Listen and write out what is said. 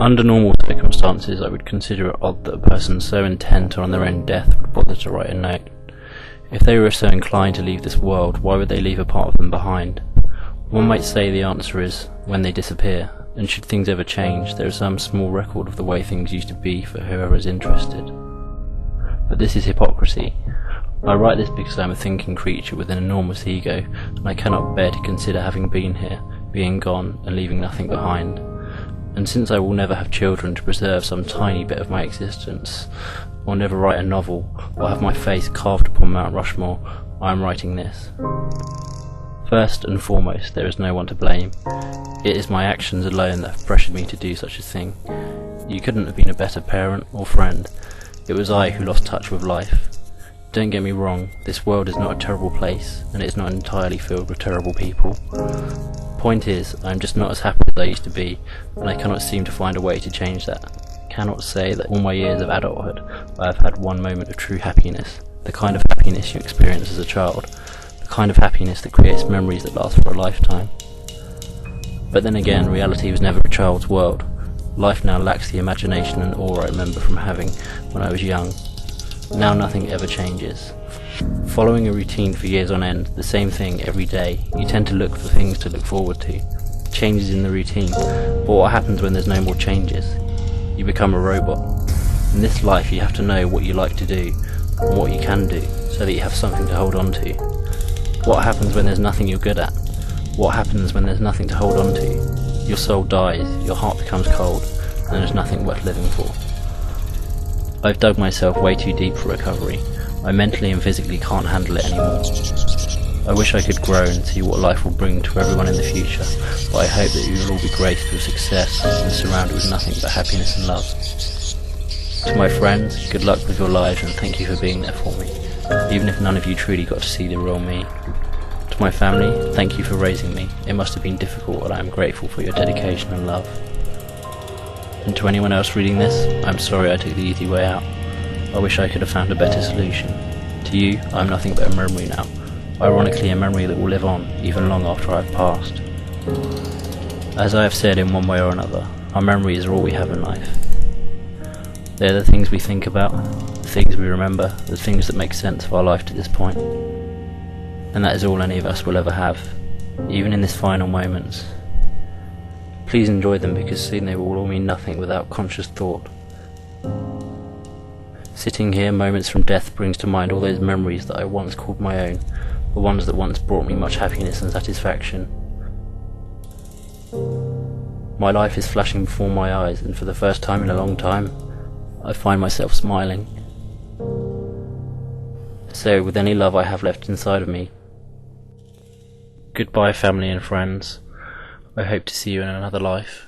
Under normal circumstances, I would consider it odd that a person so intent on their own death would bother to write a note. If they were so inclined to leave this world, why would they leave a part of them behind? One might say the answer is when they disappear, and should things ever change, there is some small record of the way things used to be for whoever is interested. But this is hypocrisy. I write this because I am a thinking creature with an enormous ego, and I cannot bear to consider having been here, being gone, and leaving nothing behind. And since I will never have children to preserve some tiny bit of my existence, or never write a novel, or have my face carved upon Mount Rushmore, I am writing this. First and foremost, there is no one to blame. It is my actions alone that have pressured me to do such a thing. You couldn't have been a better parent or friend. It was I who lost touch with life. Don't get me wrong, this world is not a terrible place, and it is not entirely filled with terrible people. Point is, I am just not as happy as I used to be, and I cannot seem to find a way to change that. I cannot say that all my years of adulthood I have had one moment of true happiness, the kind of happiness you experience as a child, the kind of happiness that creates memories that last for a lifetime. But then again, reality was never a child's world. Life now lacks the imagination and awe I remember from having when I was young. Now nothing ever changes. Following a routine for years on end, the same thing every day, you tend to look for things to look forward to. Changes in the routine. But what happens when there's no more changes? You become a robot. In this life you have to know what you like to do, and what you can do, so that you have something to hold on to. What happens when there's nothing you're good at? What happens when there's nothing to hold on to? Your soul dies, your heart becomes cold, and there's nothing worth living for. I've dug myself way too deep for recovery. I mentally and physically can't handle it anymore. I wish I could grow and see what life will bring to everyone in the future, but I hope that you will all be graced with success and surrounded with nothing but happiness and love. To my friends, good luck with your lives and thank you for being there for me, even if none of you truly got to see the real me. To my family, thank you for raising me. It must have been difficult, but I am grateful for your dedication and love. And to anyone else reading this, I'm sorry I took the easy way out. I wish I could have found a better solution. To you, I am nothing but a memory now. Ironically, a memory that will live on, even long after I have passed. As I have said in one way or another, our memories are all we have in life. They're the things we think about, the things we remember, the things that make sense of our life to this point. And that is all any of us will ever have, even in these final moments. Please enjoy them because soon they will all mean nothing without conscious thought. Sitting here moments from death brings to mind all those memories that I once called my own, the ones that once brought me much happiness and satisfaction. My life is flashing before my eyes, and for the first time in a long time, I find myself smiling. So, with any love I have left inside of me, goodbye family and friends. I hope to see you in another life.